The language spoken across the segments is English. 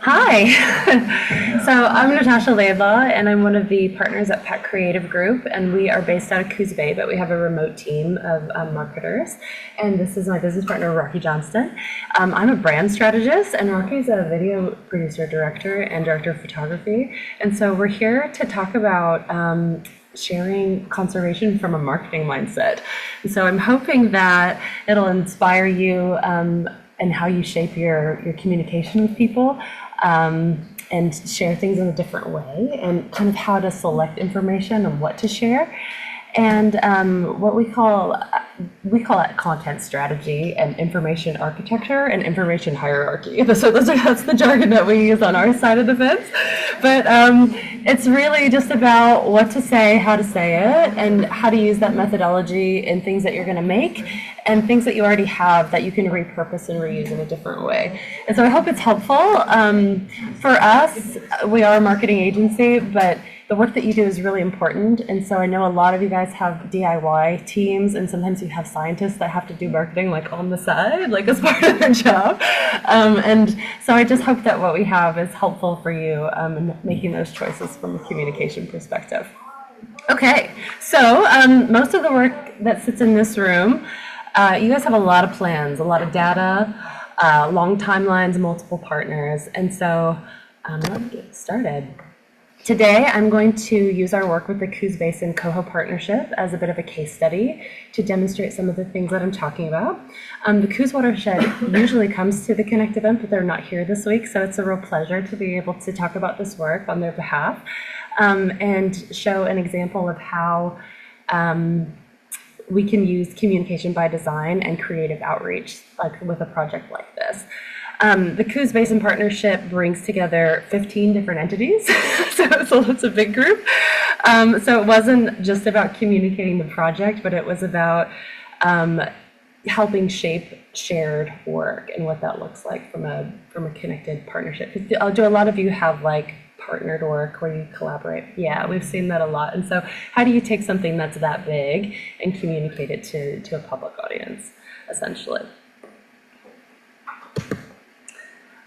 Hi. So I'm Natasha Laidlaw, and I'm one of the partners at Pet Creative Group, and we are based out of Coos Bay, but we have a remote team of marketers. And this is my business partner, Rocky Johnston. I'm a brand strategist, and Rocky's a video producer, director, and director of photography. And so we're here to talk about sharing conservation from a marketing mindset. And so I'm hoping that it'll inspire you and how you shape your communication with people, and share things in a different way, and kind of how to select information and what to share, and what we call it content strategy and information architecture and information hierarchy. So that's the jargon that we use on our side of the fence. But it's really just about what to say, how to say it, and how to use that methodology in things that you're going to make and things that you already have that you can repurpose and reuse in a different way. And so I hope it's helpful. For us, we are a marketing agency, but the work that you do is really important. And so I know a lot of you guys have DIY teams, and sometimes you have scientists that have to do marketing like on the side, like as part of their job. And so I just hope that what we have is helpful for you in making those choices from a communication perspective. Okay, so most of the work that sits in this room, you guys have a lot of plans, a lot of data, long timelines, multiple partners. And so let's get started. Today, I'm going to use our work with the Coos Basin Coho Partnership as a bit of a case study to demonstrate some of the things that I'm talking about. The Coos Watershed usually comes to the Connect event, but they're not here this week, so it's a real pleasure to be able to talk about this work on their behalf, and show an example of how we can use communication by design and creative outreach, like with a project like this. The Coos Basin Partnership brings together 15 different entities, so it's a big group. So it wasn't just about communicating the project, but it was about helping shape shared work and what that looks like from a connected partnership. Do a lot of you have like partnered work where you collaborate? Yeah, we've seen that a lot. And so how do you take something that's that big and communicate it to a public audience, essentially?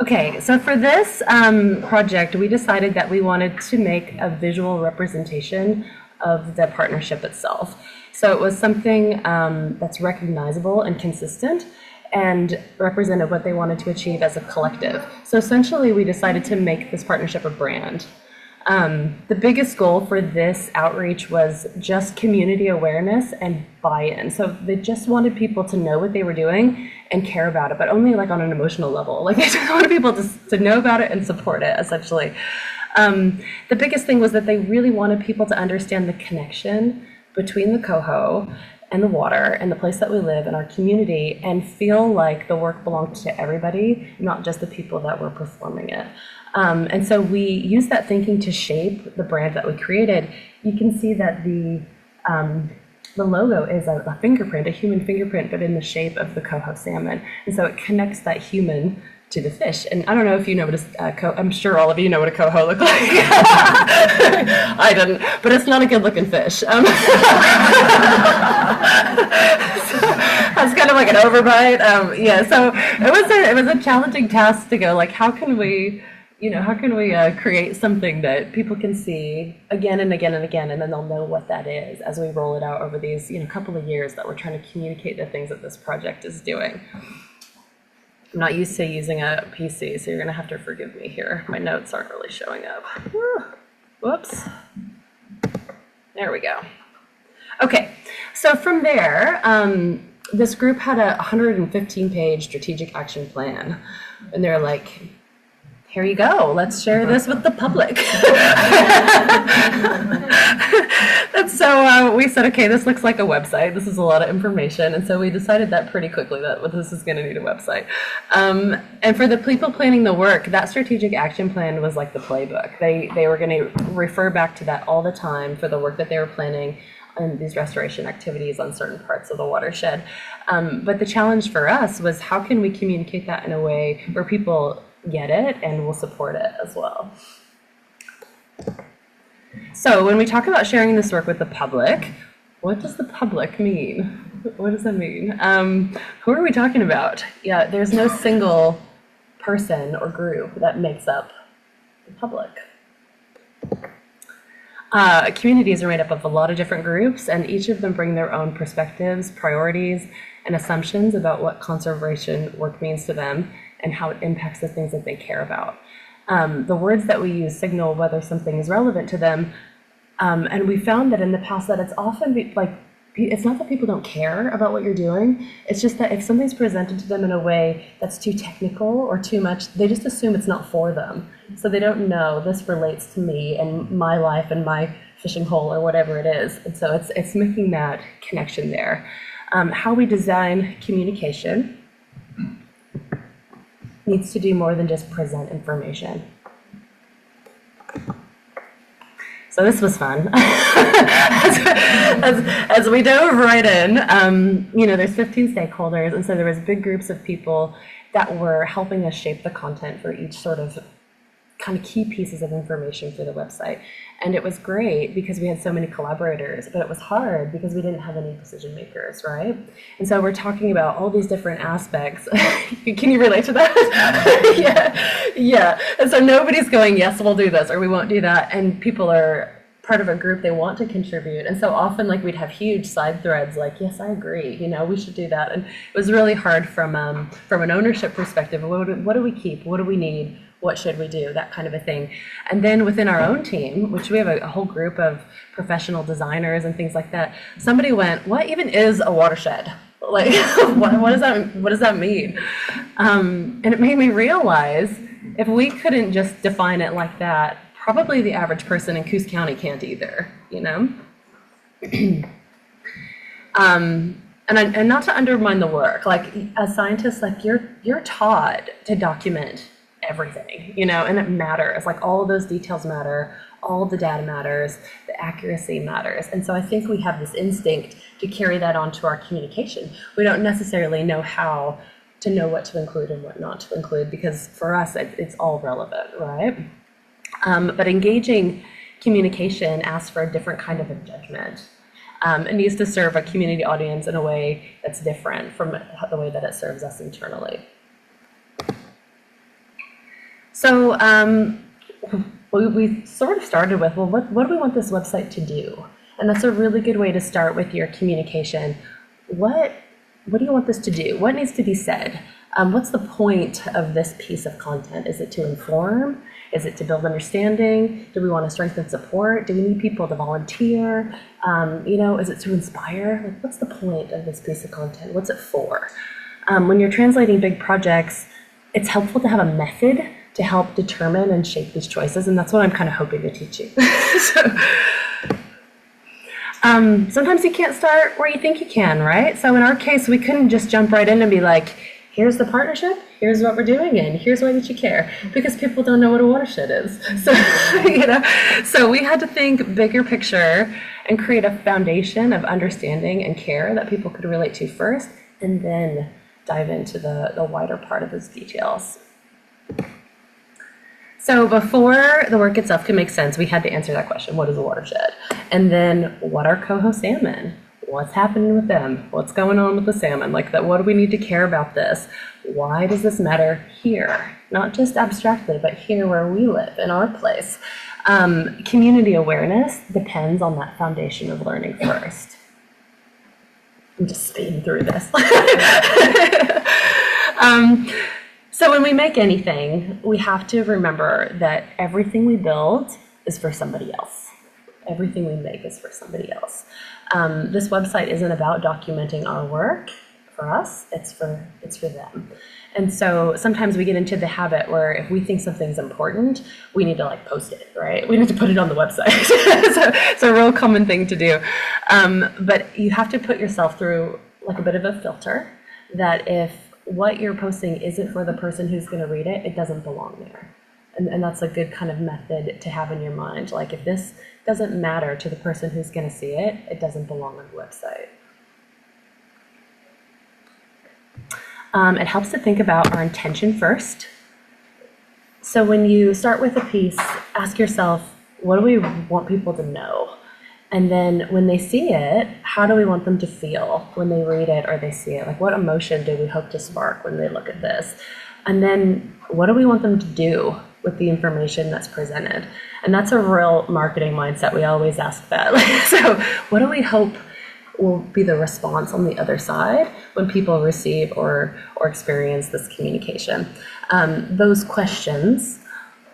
Okay, so for this project, we decided that we wanted to make a visual representation of the partnership itself. So it was something that's recognizable and consistent and represented what they wanted to achieve as a collective. So essentially, we decided to make this partnership a brand. The biggest goal for this outreach was just community awareness and buy-in. So they just wanted people to know what they were doing and care about it, but only like on an emotional level. Like they just wanted people to know about it and support it, essentially. The biggest thing was that they really wanted people to understand the connection between the coho and the water and the place that we live and our community, and feel like the work belonged to everybody, not just the people that were performing it. And so we used that thinking to shape the brand that we created. You can see that the logo is a fingerprint, a human fingerprint, but in the shape of the coho salmon. And so it connects that human to the fish. And I don't know if you know what I'm sure all of you know what a coho looks like. I didn't, but it's not a good looking fish. That's kind of like an overbite. Yeah, so it was a challenging task to go like, how can we create something that people can see again and again and again, and then they'll know what that is as we roll it out over these couple of years that we're trying to communicate the things that this project is doing. I'm not used to using a PC, so you're going to have to forgive me here. My notes aren't really showing up. Whoops. There we go. Okay, so from there, this group had a 115-page strategic action plan, and they're like, here you go, let's share this with the public. And so we said, okay, this looks like a website. This is a lot of information. And so we decided that pretty quickly that this is going to need a website. And for the people planning the work, that strategic action plan was like the playbook. They were going to refer back to that all the time for the work that they were planning and these restoration activities on certain parts of the watershed. But the challenge for us was, how can we communicate that in a way where people get it and will support it as well? So when we talk about sharing this work with the public, what does the public mean? What does that mean? Who are we talking about? Yeah, there's no single person or group that makes up the public. Communities are made up of a lot of different groups, and each of them bring their own perspectives, priorities, and assumptions about what conservation work means to them and how it impacts the things that they care about. The words that we use signal whether something is relevant to them, and we found that in the past that it's often it's not that people don't care about what you're doing, it's just that if something's presented to them in a way that's too technical or too much, they just assume it's not for them. So they don't know this relates to me and my life and my fishing hole or whatever it is. And so it's making that connection there. How we design communication needs to do more than just present information. So this was fun. as we dove right in, there's 15 stakeholders, and so there was big groups of people that were helping us shape the content for each sort of kind of key pieces of information for the website. And it was great because we had so many collaborators, but it was hard because we didn't have any decision makers, right? And so we're talking about all these different aspects. Can you relate to that? Yeah. And so nobody's going, yes, we'll do this, or we won't do that. And people are part of a group, they want to contribute. And so often we'd have huge side threads like, yes, I agree, we should do that. And it was really hard from an ownership perspective. What do we keep? What do we need? What should we do? That kind of a thing. And then within our own team, which we have a whole group of professional designers and things like that, somebody went, what even is a watershed? What does that mean? And it made me realize if we couldn't just define it like that, probably the average person in Coos County can't either, And not to undermine the work, as scientists, you're taught to document everything, and it matters. All of those details matter, all of the data matters, the accuracy matters. And so I think we have this instinct to carry that onto our communication. We don't necessarily know how to know what to include and what not to include, because for us, it's all relevant, right? But engaging communication asks for a different kind of a judgment. It needs to serve a community audience in a way that's different from the way that it serves us internally. So we sort of started with, well, what do we want this website to do? And that's a really good way to start with your communication. What do you want this to do? What needs to be said? What's the point of this piece of content? Is it to inform? Is it to build understanding? Do we want to strengthen support? Do we need people to volunteer? Is it to inspire? What's the point of this piece of content? What's it for? When you're translating big projects, it's helpful to have a method to help determine and shape these choices, and that's what I'm kind of hoping to teach you. Sometimes you can't start where you think you can, right? So in our case, we couldn't just jump right in and be like, here's the partnership, here's what we're doing, and here's why we should care, because people don't know what a watershed is. So, so we had to think bigger picture and create a foundation of understanding and care that people could relate to first, and then dive into the wider part of those details. So before the work itself could make sense, we had to answer that question, what is a watershed? And then, what are coho salmon? What's happening with them? What's going on with the salmon? What do we need to care about this? Why does this matter here? Not just abstractly, but here where we live, in our place. Community awareness depends on that foundation of learning first. I'm just speeding through this. So when we make anything, we have to remember that everything we build is for somebody else. Everything we make is for somebody else. This website isn't about documenting our work for us, it's for them. And so sometimes we get into the habit where if we think something's important, we need to post it, right? We need to put it on the website. So it's a real common thing to do. But you have to put yourself through a bit of a filter that if what you're posting isn't for the person who's going to read it, it doesn't belong there. And that's a good kind of method to have in your mind. If this doesn't matter to the person who's going to see it, it doesn't belong on the website. It helps to think about our intention first. So when you start with a piece, ask yourself, what do we want people to know? And then when they see it, how do we want them to feel when they read it or they see it? What emotion do we hope to spark when they look at this? And then what do we want them to do with the information that's presented? And that's a real marketing mindset. We always ask that. So what do we hope will be the response on the other side when people receive or experience this communication? Those questions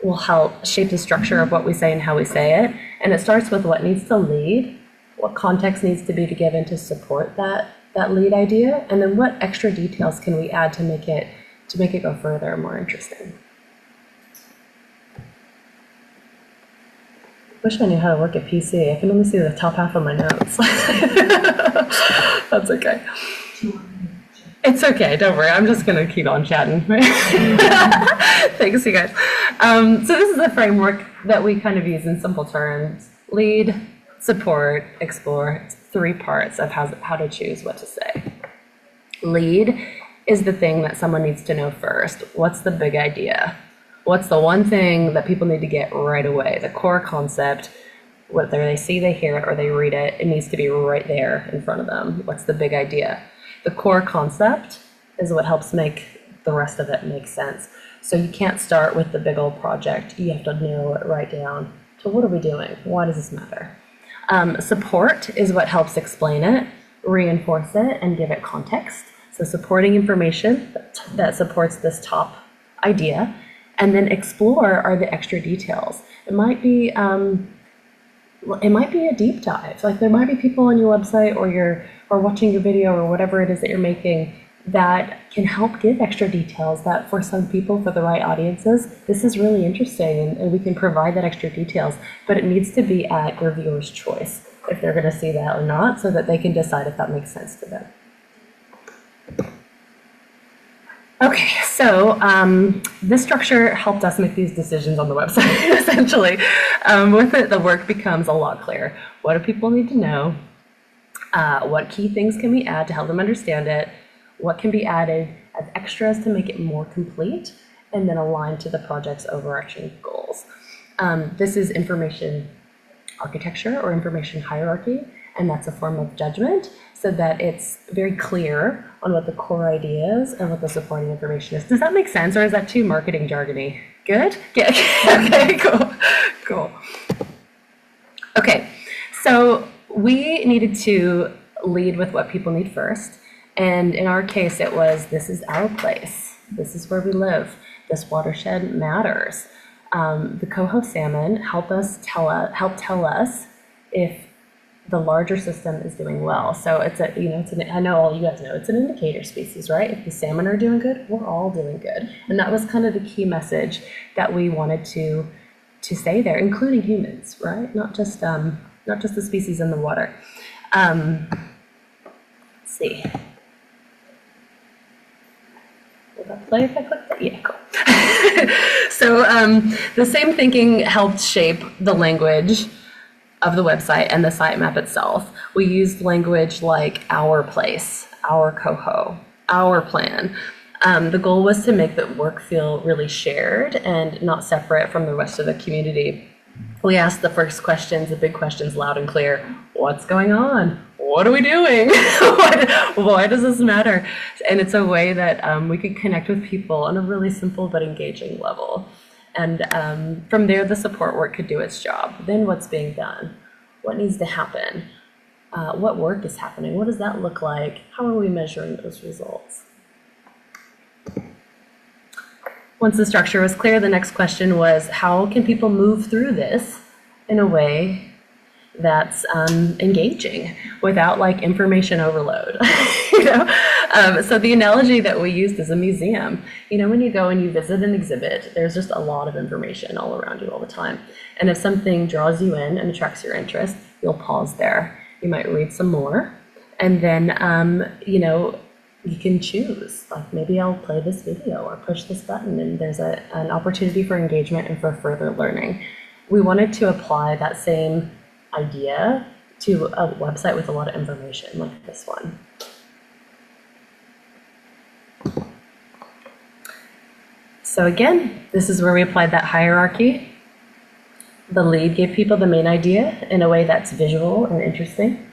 will help shape the structure of what we say and how we say it. And it starts with what needs to lead, what context needs to be given to support that lead idea, and then what extra details can we add to make it go further and more interesting. Wish I knew how to work a PC. I can only see the top half of my notes. That's okay. It's okay, don't worry. I'm just going to keep on chatting. Thanks, you guys. So this is a framework that we kind of use in simple terms. Lead, support, explore. It's 3 parts of how to choose what to say. Lead is the thing that someone needs to know first. What's the big idea? What's the one thing that people need to get right away? The core concept, whether they see, they hear it, or they read it, it needs to be right there in front of them. What's the big idea? The core concept is what helps make the rest of it make sense. So you can't start with the big old project. You have to narrow it right down to what are we doing? Why does this matter? Support is what helps explain it, reinforce it, and give it context. So supporting information that supports this top idea. And then explore are the extra details. It might be a deep dive. Like there might be people on your website or watching your video or whatever it is that you're making that can help give extra details that for some people, for the right audiences, this is really interesting and we can provide that extra details, but it needs to be at reviewer's choice if they're gonna see that or not, so that they can decide if that makes sense to them. Okay, so this structure helped us make these decisions on the website, essentially. With it, the work becomes a lot clearer. What do people need to know? What key things can we add to help them understand it? What can be added as extras to make it more complete? And then align to the project's overarching goals. This is information architecture or information hierarchy, and that's a form of judgment, so that it's very clear on what the core idea is and what the supporting information is. Does that make sense, or is that too marketing jargony? Good? Yeah, okay, cool. Okay, so we needed to lead with what people need first, and in our case it was, this is our place, this is where we live, this watershed matters. The coho salmon help tell us if the larger system is doing well. So it's I know all you guys know, it's an indicator species, right? If the salmon are doing good, we're all doing good. And that was kind of the key message that we wanted to say there, including humans, right? Not just the species in the water. Let's see. Will that play if I click that? Yeah, cool. So the same thinking helped shape the language of the website and the sitemap itself. We used language like our place, our coho, our plan. The goal was to make the work feel really shared and not separate from the rest of the community. We asked the first questions, the big questions, loud and clear. What's going on? What are we doing? Why does this matter? And it's a way that we could connect with people on a really simple but engaging level. And from there, the support work could do its job. Then what's being done? What needs to happen? What work is happening? What does that look like? How are we measuring those results? Once the structure was clear, the next question was, how can people move through this in a way that's engaging without like information overload? So the analogy that we used is a museum. When you go and you visit an exhibit, there's just a lot of information all around you all the time. And if something draws you in and attracts your interest, you'll pause there. You might read some more, and then you can choose, like, maybe I'll play this video or push this button, and there's an opportunity for engagement and for further learning. We wanted to apply that same idea to a website with a lot of information like this one. So again, this is where we applied that hierarchy. The lead gave people the main idea in a way that's visual and interesting,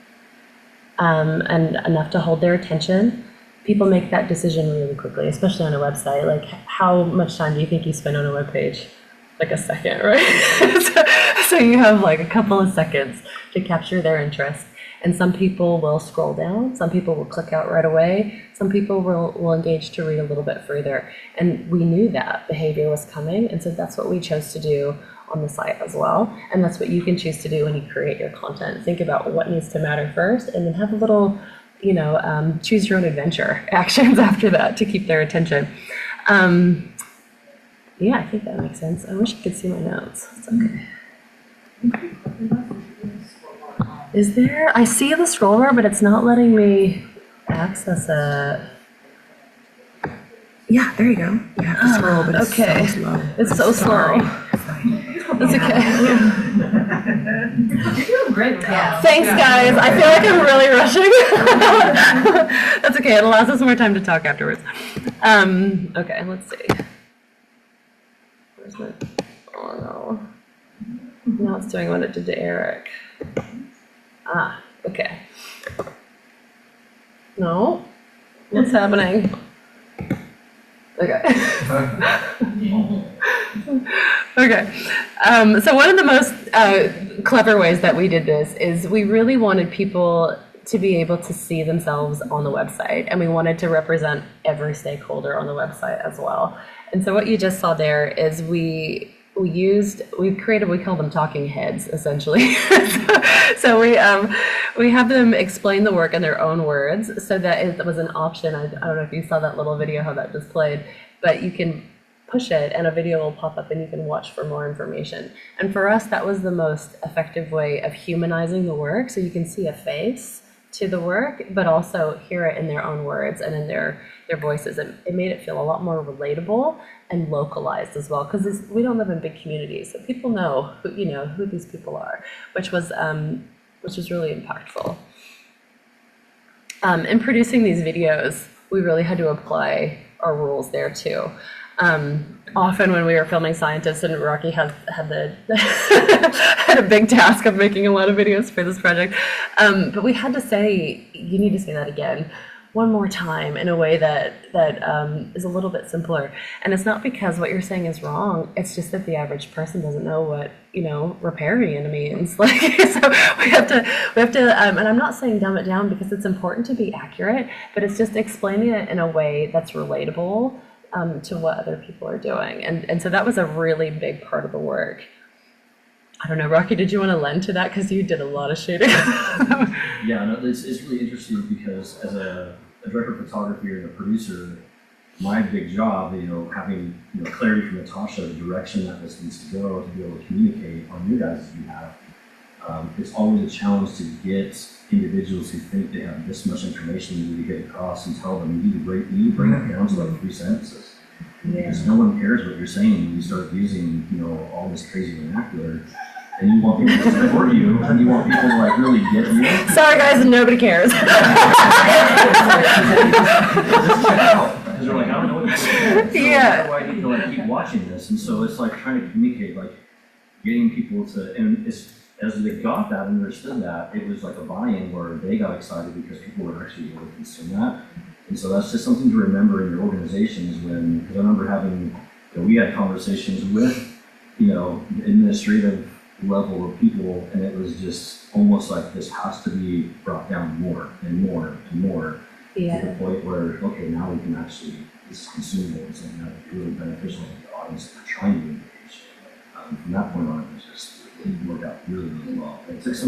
and enough to hold their attention. people make that decision really quickly, especially on a website. Like, how much time do you think you spend on a web page? Like a second, right? So you have like a couple of seconds to capture their interest. And some people will scroll down, some people will click out right away, some people will engage to read a little bit further. And we knew that behavior was coming, and so that's what we chose to do on the site as well. And that's what you can choose to do when you create your content. Think about what needs to matter first, and then have a little, choose your own adventure actions after that to keep their attention. Yeah, I think that makes sense. I wish I could see my notes. It's okay. Is there? I see the scroll bar, but it's not letting me access it. Yeah, there you go. You have to scroll, but it's so slow. It's so slow. It's okay. You're doing great. Yeah. Thanks, guys. I feel like I'm really rushing. That's okay. It allows us more time to talk afterwards. Okay, let's see. Where's my? Oh no. Now it's doing what it did to Eric. Okay. No? What's happening? Okay. Okay. So one of the most clever ways that we did this is we really wanted people to be able to see themselves on the website, and we wanted to represent every stakeholder on the website as well. And so what you just saw there is we call them talking heads, essentially. So we have them explain the work in their own words, so that it was an option. I don't know if you saw that little video, how that just played, but you can push it and a video will pop up and you can watch for more information. And for us, that was the most effective way of humanizing the work, so you can see a face to the work, but also hear it in their own words and in their voices. It made it feel a lot more relatable and localized as well, because we don't live in big communities, so people know who these people are, which was really impactful. In producing these videos, we really had to apply our rules there too. Often when we were filming scientists, and Rocky had a big task of making a lot of videos for this project, but we had to say, you need to say that again one more time in a way that is a little bit simpler. And it's not because what you're saying is wrong, it's just that the average person doesn't know what riparian means. Like, so we have to and I'm not saying dumb it down, because it's important to be accurate, but it's just explaining it in a way that's relatable to what other people are doing. And so that was a really big part of the work. I don't know, Rocky, did you want to lend to that? Because you did a lot of shooting. Yeah, no, it's really interesting, because as a director of photography and a producer, my big job, having clarity from Natasha, the direction that this needs to go, to be able to communicate on your guys' behalf. It's always a challenge to get individuals who think they have this much information you need to get across and tell them you need to bring it down to like 3 sentences. Because no one cares what you're saying when you start using all this crazy vernacular. And you want people to support you, and you want people to like really get you. Sorry guys, nobody cares. Just check it out. Because they're like, I don't know what you're saying. So Yeah. how do I need to like keep watching this? And so it's like trying to communicate, like getting people to, and as they got that and understood that, it was like a buy-in where they got excited because people were actually able to consume that. And so that's just something to remember in your organizations because I remember having, we had conversations with, the administrative level of people, and it was just almost like this has to be brought down more and more and more to the point where, okay, now we can actually, this is consumable and something that's really beneficial to the audience that we're trying to engage. From that point on, it worked out really, really well. It was a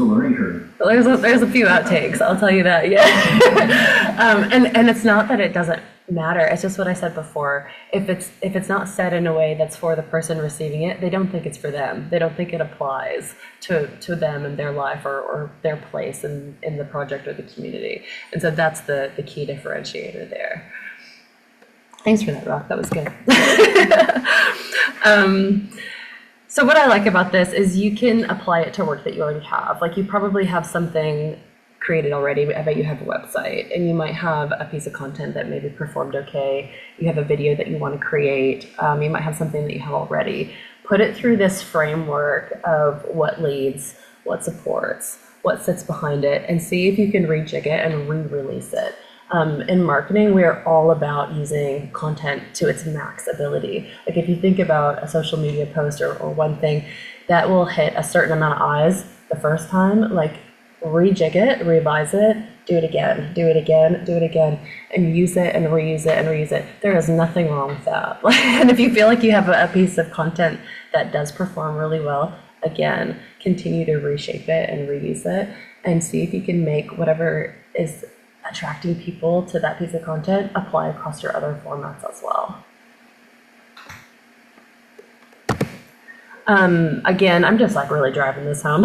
learning curve. There's a few outtakes, I'll tell you that, yeah. And it's not that it doesn't matter, it's just what I said before. If it's not said in a way that's for the person receiving it, they don't think it's for them. They don't think it applies to them and their life or their place in the project or the community. And so that's the key differentiator there. Thanks for that, Rock, that was good. So what I like about this is you can apply it to work that you already have. Like, you probably have something created already. I bet you have a website, and you might have a piece of content that maybe performed okay. You have a video that you want to create. You might have something that you have already. Put it through this framework of what leads, what supports, what sits behind it, and see if you can rejig it and re-release it. In marketing, we are all about using content to its max ability. Like if you think about a social media post or one thing that will hit a certain amount of eyes the first time, like rejig it, revise it, do it again, do it again, do it again, and use it and reuse it and reuse it. There is nothing wrong with that. And if you feel like you have a piece of content that does perform really well, again, continue to reshape it and reuse it and see if you can make whatever is attracting people to that piece of content apply across your other formats as well. Again, I'm just like really driving this home.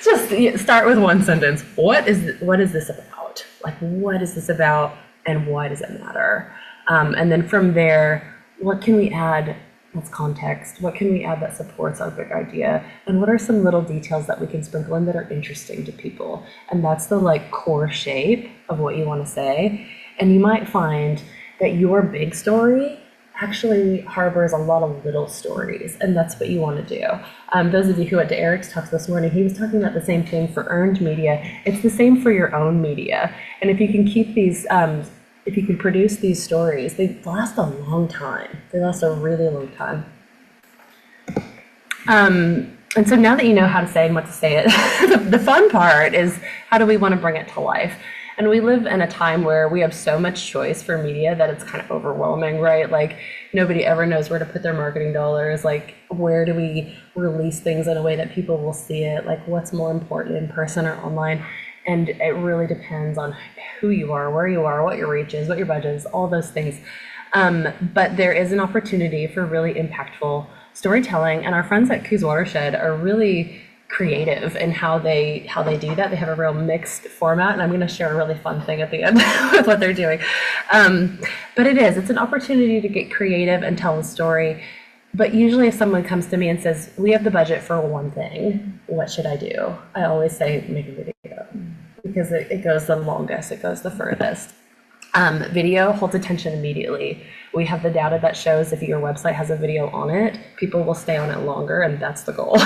Just start with one sentence. What is this about? Like, what is this about and why does it matter? And then from there, what can we add that's context? What can we add that supports our big idea? And what are some little details that we can sprinkle in that are interesting to people? And that's the like core shape of what you want to say. And you might find that your big story actually harbors a lot of little stories, and that's what you want to do. Those of you who went to Eric's talks this morning, he was talking about the same thing for earned media. It's the same for your own media. And if you can keep these, if you can produce these stories, they last a long time. They last a really long time. And so now that you know how to say and what to say it, the fun part is how do we want to bring it to life? And we live in a time where we have so much choice for media that it's kind of overwhelming, right? Like nobody ever knows where to put their marketing dollars. Like where do we release things in a way that people will see it? Like what's more important in person or online? And it really depends on who you are, where you are, what your reach is, what your budget is, all those things. But there is an opportunity for really impactful storytelling. And our friends at Coos Watershed are really creative in how they do that. They have a real mixed format, and I'm going to share a really fun thing at the end with what they're doing. But it's an opportunity to get creative and tell a story. But usually if someone comes to me and says, we have the budget for one thing, what should I do? I always say, make a video, because it goes the longest, it goes the furthest. Video holds attention immediately. We have the data that shows if your website has a video on it, people will stay on it longer, and that's the goal.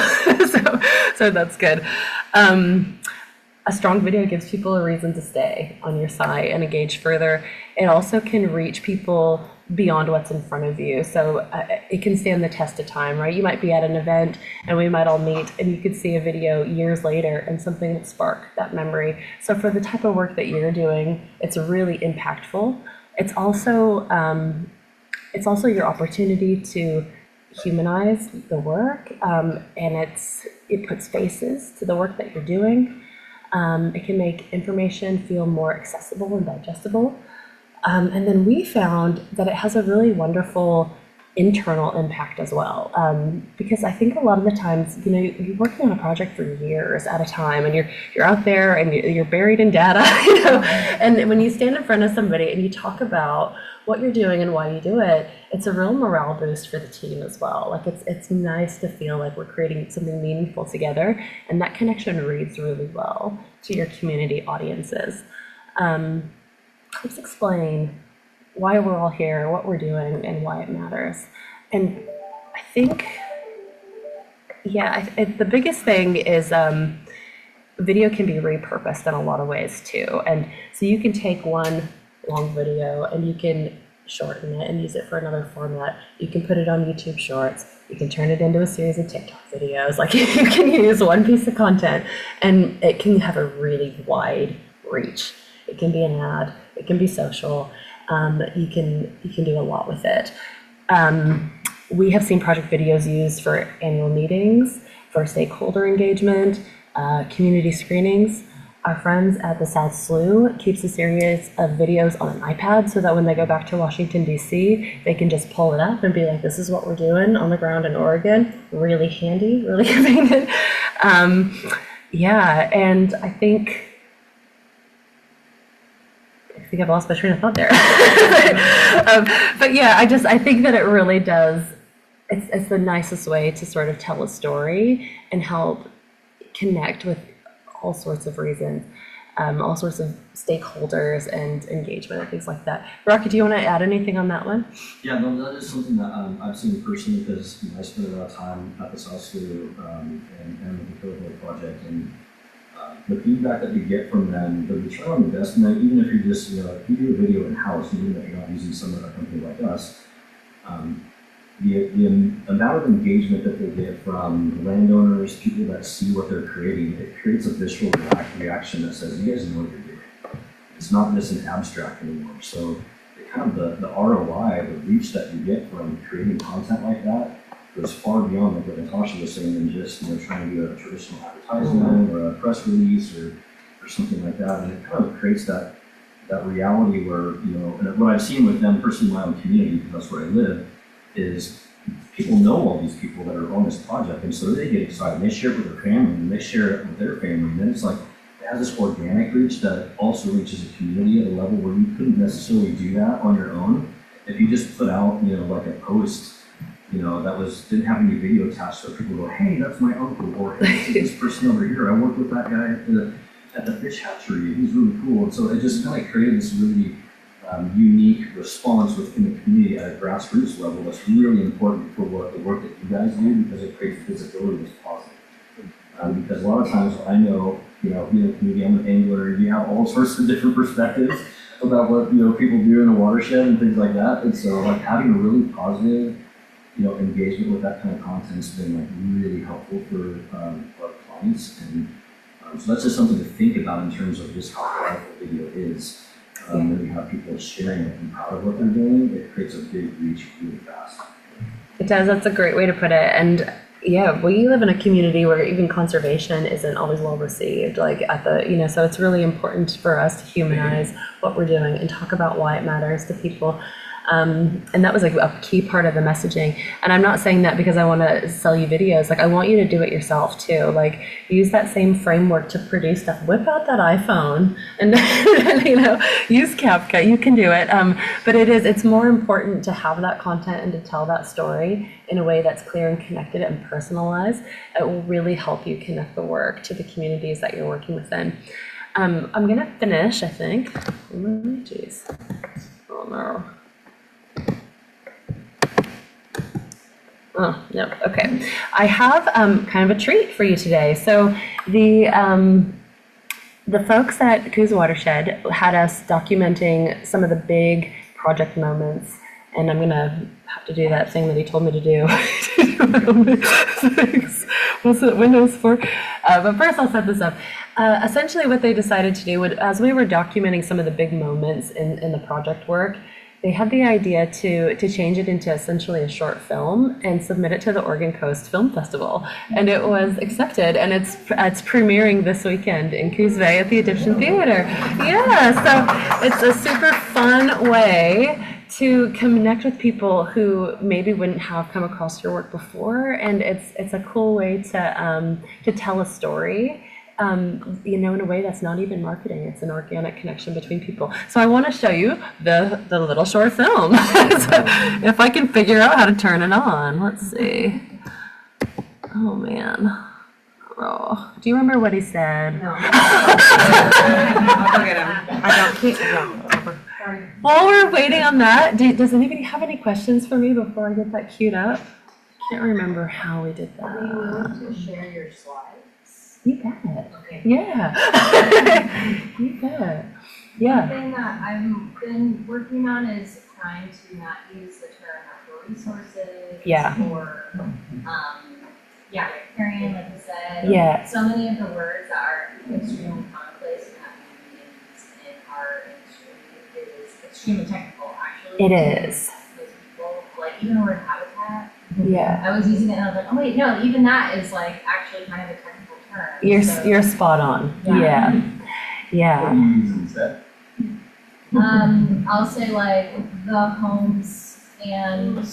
So that's good. A strong video gives people a reason to stay on your site and engage further. It also can reach people beyond what's in front of you. So it can stand the test of time, right? You might be at an event and we might all meet and you could see a video years later and something would spark that memory. So for the type of work that you're doing, it's really impactful. It's also your opportunity to humanize the work, and it puts faces to the work that you're doing. It can make information feel more accessible and digestible. And then we found that it has a really wonderful internal impact as well. Because I think a lot of the times, you're working on a project for years at a time, and you're out there and you're buried in data, and when you stand in front of somebody and you talk about what you're doing and why you do it, it's a real morale boost for the team as well. Like it's nice to feel like we're creating something meaningful together, and that connection reads really well to your community audiences. Let's explain why we're all here, what we're doing, and why it matters. And I think, the biggest thing is video can be repurposed in a lot of ways too. And so you can take one long video and you can shorten it and use it for another format. You can put it on YouTube Shorts. You can turn it into a series of TikTok videos. Like you can use one piece of content and it can have a really wide reach. It can be an ad. It can be social. You can do a lot with it. We have seen project videos used for annual meetings, for stakeholder engagement, community screenings. Our friends at the South Slough keeps a series of videos on an iPad so that when they go back to Washington, D.C., they can just pull it up and be like, this is what we're doing on the ground in Oregon. Really handy, really convenient. And I think I've lost my train of thought there. I think that it really does. It's the nicest way to sort of tell a story and help connect with all sorts of reasons, all sorts of stakeholders and engagement and things like that. Rocky, do you want to add anything on that one? Yeah, no, that is something that I've seen personally because I spent a lot of time at the South Slough and with the Cohort Project, and the feedback that you get from them, the return on investment, even if you're just, if you do a video in-house, even if you're not using some of a company like us, the amount of engagement that they get from landowners, people that see what they're creating, it creates a visceral reaction that says, you guys know what you're doing. It's not just an abstract anymore. So the ROI, the reach that you get from creating content like that goes far beyond like what Natasha was saying than just trying to do a traditional advertisement or a press release or something like that. And it kind of creates that reality where, and what I've seen with them personally in my own community, because that's where I live, is people know all these people that are on this project, and so they get excited. They share it with their family, and they share it with their family, and then it's like it has this organic reach that also reaches a community at a level where you couldn't necessarily do that on your own if you just put out, like a post, that didn't have any video attached, so people go, hey, that's my uncle, or hey, this person over here, I worked with that guy at the fish hatchery, he's really cool. And so it just kind of created this really unique response within the community at a grassroots level that's really important for the work that you guys do, because it creates visibility that's positive. Because a lot of times I know, being a community, I'm an angler, you have all sorts of different perspectives about what people do in the watershed and things like that. And so like having a really positive engagement with that kind of content has been really helpful for our clients. And so that's just something to think about in terms of just how powerful video is. When you have people sharing it and proud of what they're doing, it creates a big reach really fast. It does. That's a great way to put it. And yeah, we live in a community where even conservation isn't always well received, so it's really important for us to humanize what we're doing and talk about why it matters to people. And that was a key part of the messaging. And I'm not saying that because I want to sell you videos. I want you to do it yourself too. Use that same framework to produce stuff. Whip out that iPhone and use CapCut. You can do it. But it's more important to have that content and to tell that story in a way that's clear and connected and personalized. It will really help you connect the work to the communities that you're working within. I'm gonna finish, I think. Jeez. Oh no. Oh, no, okay. I have kind of a treat for you today. So the folks at Coosa Watershed had us documenting some of the big project moments, and I'm gonna have to do that thing that he told me to do. What's it, Windows 4? But first I'll set this up. Essentially what they decided to do, as we were documenting some of the big moments in the project work, they had the idea to change it into essentially a short film and submit it to the Oregon Coast Film Festival. And it was accepted, and it's premiering this weekend in Coos Bay at the Egyptian Theater. Yeah, so it's a super fun way to connect with people who maybe wouldn't have come across your work before, and it's a cool way to tell a story. In a way that's not even marketing. It's an organic connection between people. So I want to show you the little short film. So if I can figure out how to turn it on. Let's see. Oh man. Oh, do you remember what he said? No. I'll go get him. I don't keep no. While we're waiting on that, does anybody have any questions for me before I get that queued up? Can't remember how we did that. Are you willing to share your slides? You bet. Okay. Yeah. You bet. Yeah. One thing that I've been working on is trying to not use the term natural resources. Yeah. Or, riparian, like you said. Yeah. So many of the words that are extremely commonplace and have been used in our industry is extremely technical, actually. It is. Those people, even the word habitat. Yeah. I was using it and I was like, oh wait, no, even that is actually kind of a technical term. You're spot on. Yeah. Yeah. What Yeah. are you using instead? I'll say the homes and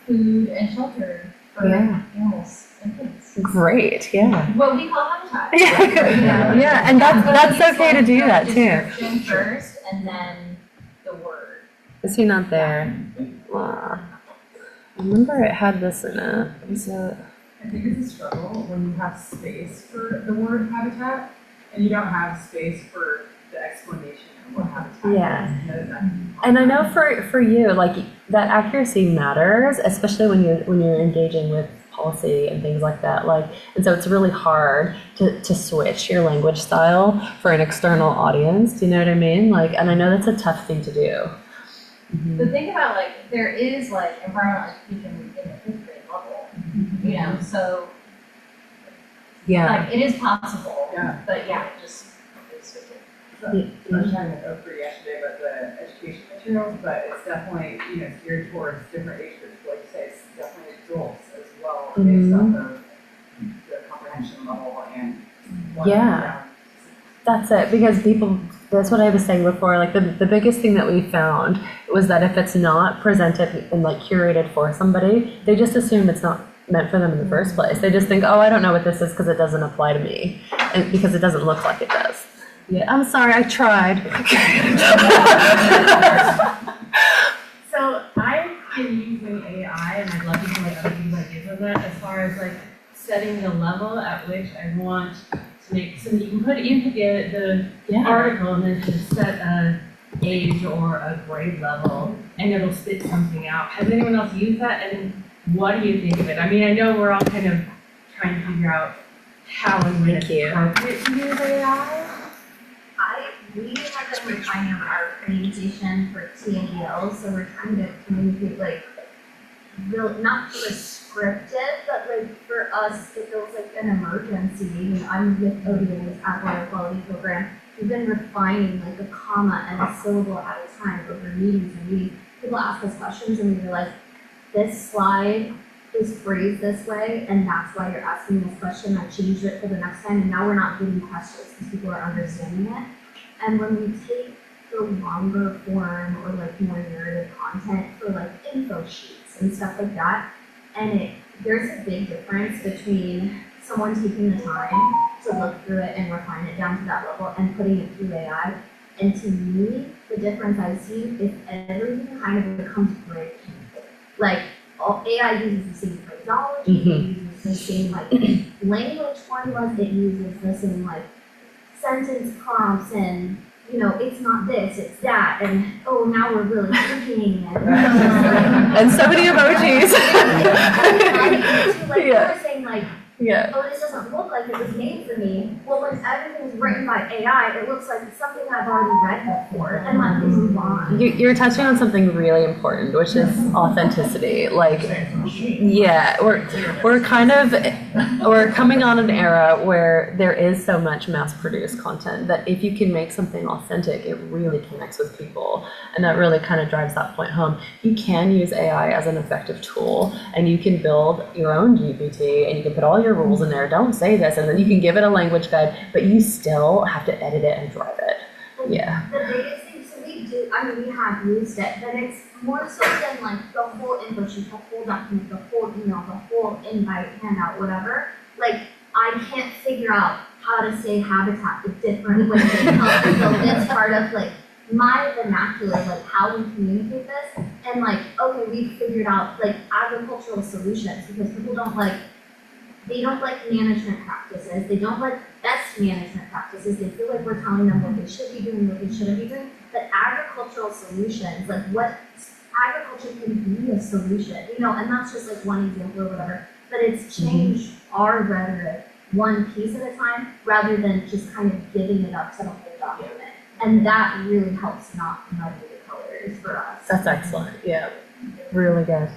food and shelter for Yeah. animals and kids. Great. Yeah. What we call habitat. Yeah. Yeah. And that's okay to do that too. Description first and then the word. Is he not there? Wow. I remember it had this in it. I think it's a struggle when you have space for the word habitat and you don't have space for the explanation of what habitat Yeah. is. And I know for you, that accuracy matters, especially when you're engaging with policy and things like that. Like, and so it's really hard to switch your language style for an external audience. Do you know what I mean? Like, and I know that's a tough thing to do. But think about like, there is like environmental education in the fifth grade level, you know, so Yeah. like, it is possible. Yeah. But yeah, just switch it. I was talking to Oprah yesterday about the education materials, but it's definitely, geared towards different age groups, like you say, it's definitely adults as well, based off of the comprehension level and. Yeah. That's it, because that's what I was saying before, like the biggest thing that we found was that if it's not presented and like curated for somebody, they just assume it's not meant for them in the first place. They just think, oh, I don't know what this is because it doesn't apply to me, and because it doesn't look like it does. Yeah, I'm sorry, I tried. So I've been using AI, and I'd love to hear what other people's ideas of that, as far as like setting the level at which I want to make, so that you can put into the article and then just set a age or a grade level, and it'll spit something out. Has anyone else used that, and what do you think of it? I mean, I know we're all kind of trying to figure out how and when it's appropriate to use AI. We have been refining our presentation for TNDL, so we're trying to communicate like not prescriptive, but like for us, it feels like an emergency. I'm with ODA's Athletic Quality Program. We've been refining like a comma and a syllable at a time over meetings and meetings. People ask us questions and we realize this slide is phrased this way, and that's why you're asking this question. I changed it for the next time, and now we're not getting questions because people are understanding it. And when we take the longer form or like more narrative content for like info sheets and stuff like that, and there's a big difference between someone taking the time to look through it and refine it down to that level and putting it through AI. And to me, the difference I've seen is everything kind of becomes great. Like AI uses the same phraseology, it uses the same like language formulas, it uses the same like sentence prompts, and it's not this, it's that, and oh, now we're really thinking, And so many emojis. like you were saying, like, Yeah. oh, this doesn't look like it was made for me. Well, when everything's written by AI, it looks like it's something I've already read before, and let me move on. You're touching on something really important, which is authenticity. Like, yeah, we're coming on an era where there is so much mass-produced content that if you can make something authentic, it really connects with people, and that really kind of drives that point home. You can use AI as an effective tool, and you can build your own GPT, and you can put all your rules in there. Don't say this, and then you can give it a language guide, but you still have to edit it and drive it. Yeah. The biggest thing, so we have used it, but it's more so than like the whole info sheet, the whole document, the whole email, the whole invite, handout, whatever. Like, I can't figure out how to say habitat a different way than how to build this part of like my vernacular, like how we communicate this. And like, okay, we figured out like agricultural solutions, because people they don't like management practices. They don't like best management practices. They feel like we're telling them what they should be doing, what they shouldn't be doing. But agricultural solutions, like what agriculture can be a solution, and that's just like one example or whatever. But it's changed our rhetoric one piece at a time rather than just kind of giving it up to the whole document. And that really helps not muddy the colors for us. That's excellent. Yeah. Really good.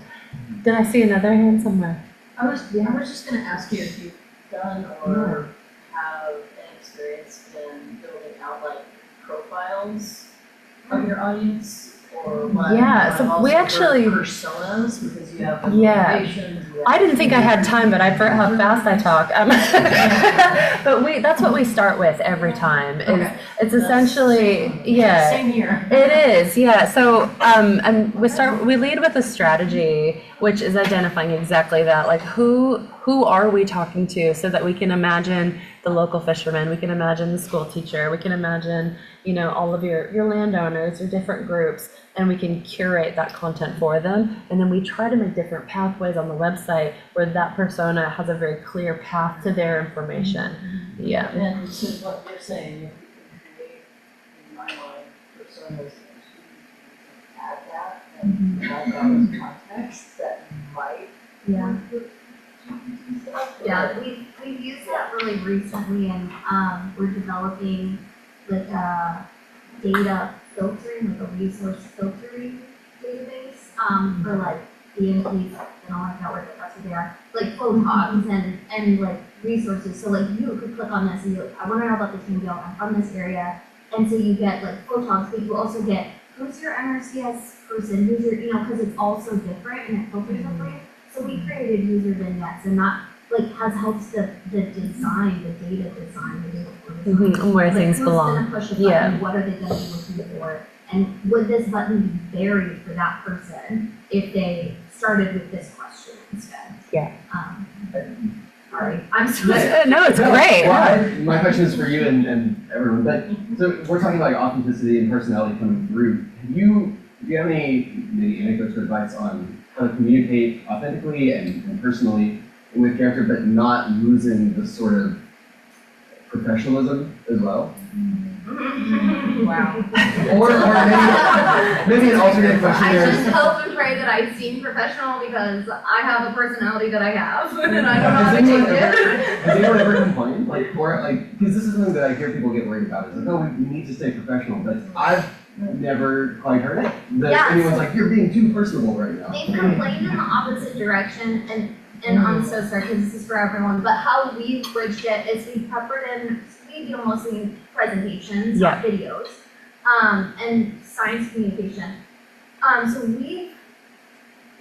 Did I see another hand somewhere? I was just gonna ask you if you've done or have any experience in building out like profiles of your audience, or what? Yeah, so we actually- personas, because you have Yeah. motivations, you have- I didn't think I had time, but I forgot how fast I talk. But that's what we start with every time. Okay. It's essentially, yeah. Same here. It is, yeah. So, and we lead with a strategy, which is identifying exactly that, like who are we talking to, so that we can imagine the local fisherman, we can imagine the school teacher, we can imagine, all of your landowners, your different groups, and we can curate that content for them. And then we try to make different pathways on the website where that persona has a very clear path to their information. Yeah. And to what you're saying, if you can create, in my mind, personas, add that, and add that as context, that might Yeah. work with that really recently and, we're developing like a data filtering, like a resource filtering database, for like DMPs, I don't like that word, but that's what they are, like photogs and like resources, so like you could click on this and you're like, I wanna know about this TMDL, I'm from this area, and so you get like photogs, but you also get who's your NRCS person, who's your, you know, cause it's all so different and it filters it for you. So we created user vignettes and that like has helped the design, the data design, the data flow design. Mhm, where Like, things belong. Who's gonna push a Yeah. button, what are they gonna be looking for? And would this button be buried for that person if they started with this question instead? Yeah. Sorry, I'm sorry. No, it's great. Well, my question is for you and everyone, but, so we're talking about like authenticity and personality coming through. Do you have any maybe anecdotes or advice on how to communicate authentically and personally with character, but not losing the sort of professionalism as well? Wow. Or maybe an alternate question I there. just hope and pray that I seem professional because I have a personality that I have and I don't know how Has to anyone change ever, it. has anyone ever complained? Like, or like, because this is something that I hear people get worried about. Is like, oh, we need to stay professional, but I've never quite heard it. That Yeah. anyone's like, you're being too personable right now. They've complained in the opposite direction and I'm so sorry because this is for everyone, but how we bridged it is we peppered in, we do mostly presentations, not videos, and science communication. So we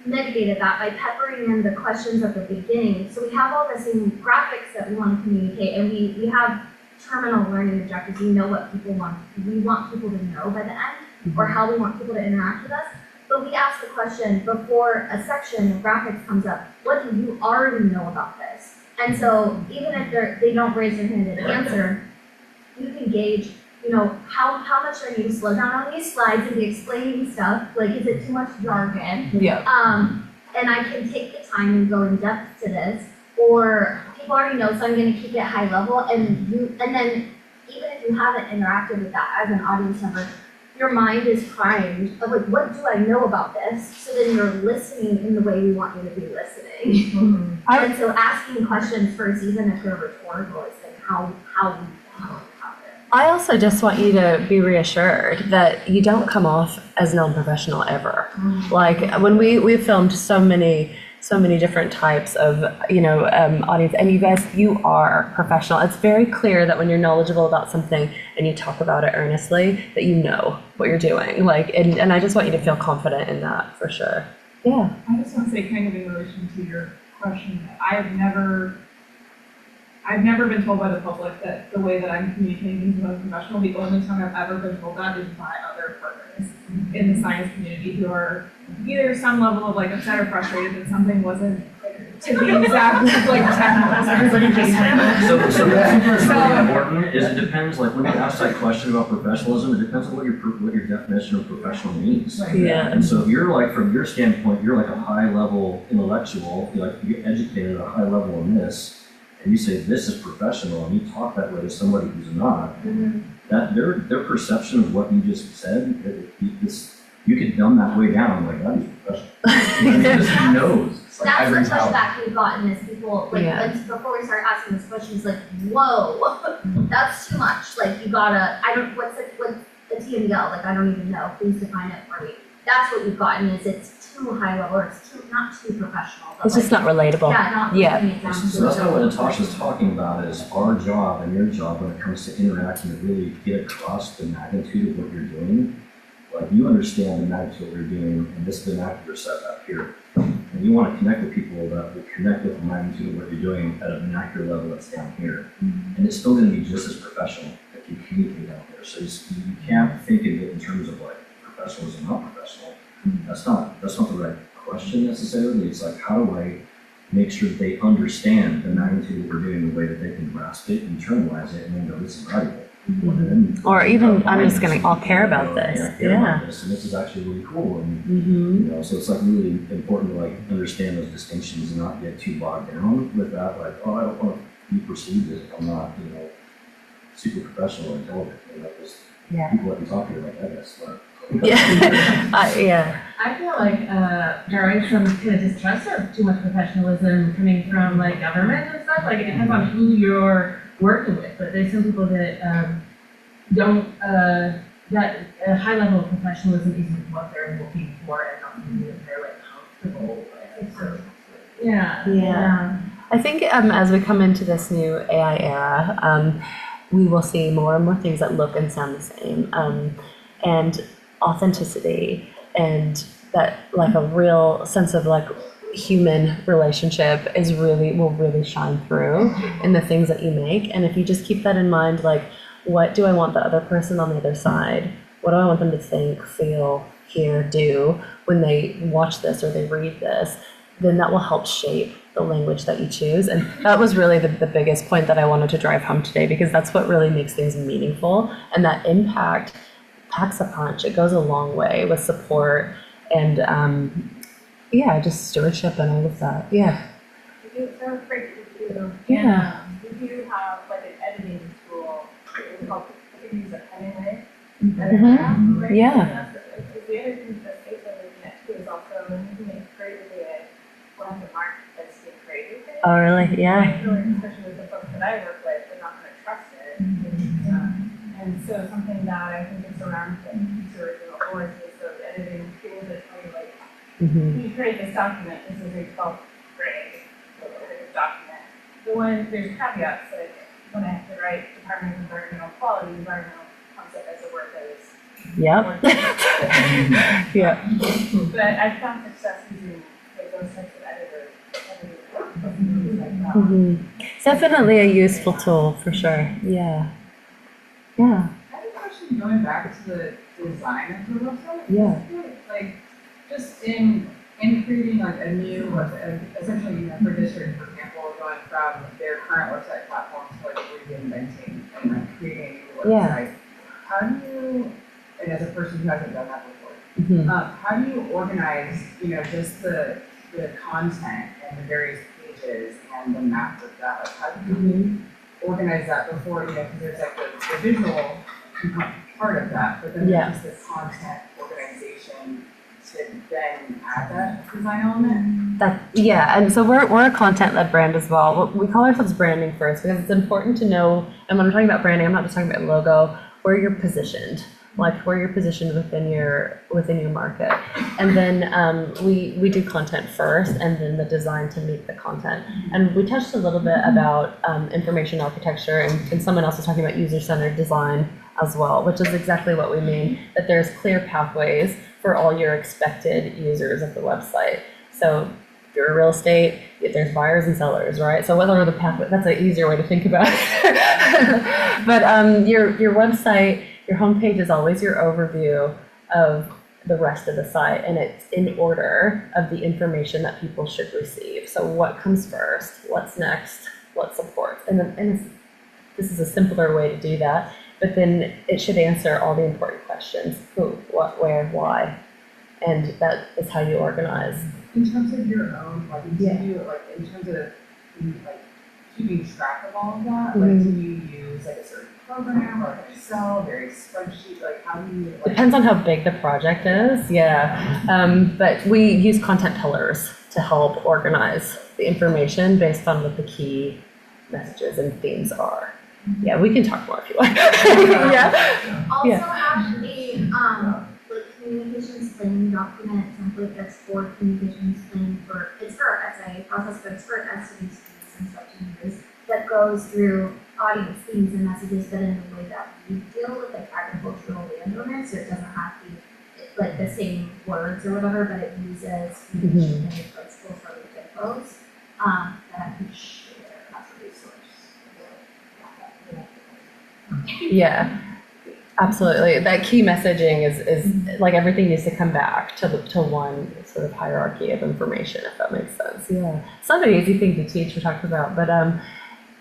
mitigated that by peppering in the questions at the beginning. So we have all the same graphics that we want to communicate and we have terminal learning objectives. We know what people want. We want people to know by the end or how we want people to interact with us. But we ask the question before a section of graphics comes up, what do you already know about this? And so even if they don't raise their hand and answer, you can gauge, you know, how much I need to slow down on these slides and be explaining stuff, like is it too much jargon? Yeah. And I can take the time and go in depth to this, or people already know, so I'm gonna keep it high level, and then even if you haven't interacted with that as an audience member, your mind is primed of like, what do I know about this? So then you're listening in the way we want you to be listening. And so asking questions first, even if they're rhetorical, is like how we have it. I also just want you to be reassured that you don't come off as non-professional ever. Like when we've filmed so many different types of, audience, and you are professional. It's very clear that when you're knowledgeable about something and you talk about it earnestly, that you know what you're doing. Like, and I just want you to feel confident in that for sure. Yeah. I just want to say kind of in relation to your question, I've never been told by the public that the way that I'm communicating is unprofessional. The only time I've ever been told that is by other partners in the science community who are either some level of like upset or frustrated that something wasn't to be exactly like technical, so everybody just So what's really important is it depends, like when you ask that question about professionalism, it depends on what your definition of professional means. Yeah. And so if you're like, from your standpoint, you're like a high level intellectual, you're educated at a high level in this, and you say this is professional, and you talk that way to somebody who's not, that their perception of what you just said, you could dumb that way down, like that is professional. Because he knows. It's like That's every the house. pushback we've gotten is people, like, Yeah. before we start asking this question, it's like, whoa, that's too much, like, you gotta, what's a TMDL, like, I don't even know, please define it for me. That's what we've gotten is it's too high level, or it's not too professional, but It's just like, not relatable. yeah, not Yeah. bringing it down to So that's the- kind of what Natasha's talking about is our job and your job when it comes to interacting to really get across the magnitude of what you're doing. Like you understand the magnitude of what you're doing, and this is the magnitude set up here. And you want to connect with people that will connect with the magnitude of what you're doing at a vernacular level that's down here. And it's still going to be just as professional if you communicate out there. So you can't think of it in terms of like professionalism, not professional. That's not the right question necessarily. It's like, how do I make sure that they understand the magnitude of what we're doing, the way that they can grasp it, internalize it, and then go, this is valuable. Or even, I'll care about this. Yeah, I care about this, and this is actually really cool. And Mm-hmm. so it's like really important to like understand those distinctions and not get too bogged down with that. Like, oh, I don't want to be perceived as I'm not, super professional or intelligent. Just Yeah. people that we talk to like that. But Yeah, yeah, I feel like there is some kind of distrust or too much professionalism coming from like government and stuff. Like it depends on who you're working with, but there's some people that don't that a high level of professionalism isn't what they're looking for and not something that they're like comfortable with. So yeah. Yeah. I think as we come into this new AI era, we will see more and more things that look and sound the same, and authenticity and that like a real sense of like human relationship will really shine through in the things that you make. And if you just keep that in mind, like what do I want the other person on the other side? What do I want them to think, feel, hear, do when they watch this or they read this? Then that will help shape the language that you choose. And that was really the biggest point that I wanted to drive home today, because that's what really makes things meaningful. And that impact packs a punch. It goes a long way with support and just stewardship and all of that. Yeah. We do, so great to do. Yeah. We do have like an editing tool, it's called, we use a Hemingway. Mhm. Right? Yeah. Because the other thing that space that we're looking at too is also when you make creatively, we'll have to mark as being creative. Oh, really? Yeah. I feel like especially with the folks that I work with, they're not gonna trust it. And so something that I think is around the original origins of editing tools that tell you like, Mm-hmm. when you create this document, this is a 12th grade document. But when there's caveats, like when I have to write Department of Environmental Quality, environmental comes up as a word that is Yep. more difficult. Yeah. But I found success using like, those types of editors, like that. Mm-hmm. It's definitely a useful tool for sure. Yeah. Yeah. I have a question going back to the design of the website. Yeah. Like, just in creating like a new website, essentially, you know, for district, for example, going from their current website platform to like reinventing and like creating a new Yeah. website. How do you, and as a person who hasn't done that before, Mm-hmm. how do you organize, you know, just the content and the various pages and the map of that? Like, how do you organize that before, you know, because there's like the visual component part of that, but then Yeah. there's just the content organization to then add that design element? And so we're a content-led brand as well. We call ourselves branding first because it's important to know, and when I'm talking about branding, I'm not just talking about logo, where you're positioned, like where you're positioned within your market. And then we do content first and then the design to meet the content. And we touched a little bit about information architecture and someone else was talking about user-centered design as well, which is exactly what we mean, that there's clear pathways for all your expected users of the website. So if you're real estate, there's buyers and sellers, right? So what are the pathways? That's an easier way to think about it. But your website, your homepage is always your overview of the rest of the site, and it's in order of the information that people should receive. So what comes first? What's next? What supports? And this is a simpler way to do that. But then it should answer all the important questions: who, what, where, why, and that is how you organize. In terms of your own, like, do Yeah. you, like, in terms of, like, keeping track of all of that, like, do you use, like, a certain program, or like Excel, various spreadsheet, like, how do you, like? Depends on how big the project is, yeah. But we use content pillars to help organize the information based on what the key messages and themes are. Yeah, we can talk more if you want. Yeah. Also Yeah. have a like communications planning document template that's for communications planning it's for our SIA process, but it's for SIA students and stuff to use, that goes through audience themes and messages, but in the way that we deal with like agricultural landowners, so it doesn't have to be like the same words or whatever, but it uses communication planning principles for the typos that I can share as a resource. Yeah, absolutely. That key messaging is like everything needs to come back to one sort of hierarchy of information, if that makes sense. Yeah, it's not an easy thing to teach or talk about, but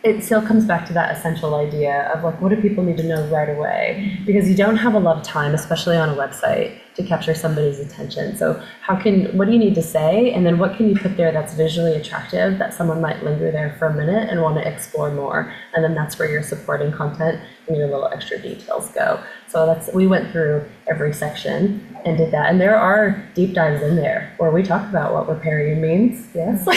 it still comes back to that essential idea of like, what do people need to know right away? Because you don't have a lot of time, especially on a website, to capture somebody's attention. So what do you need to say? And then what can you put there that's visually attractive that someone might linger there for a minute and want to explore more? And then that's where your supporting content and your little extra details go. So we went through every section and did that. And there are deep dives in there where we talk about what riparian means, yes,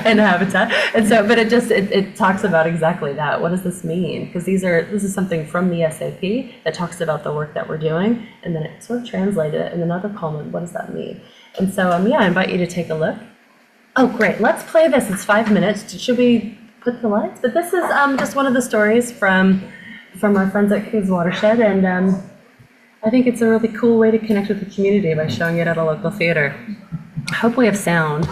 and habitat. And so, but it talks about exactly that. What does this mean? Because this is something from the SAP that talks about the work that we're doing, and then it sort of translated it in another column. What does that mean? And so, I invite you to take a look. Oh, great. Let's play this. It's 5 minutes. Should we put the lights? But this is just one of the stories from our friends at Coos Watershed, and I think it's a really cool way to connect with the community by showing it at a local theater. I hope we have sound.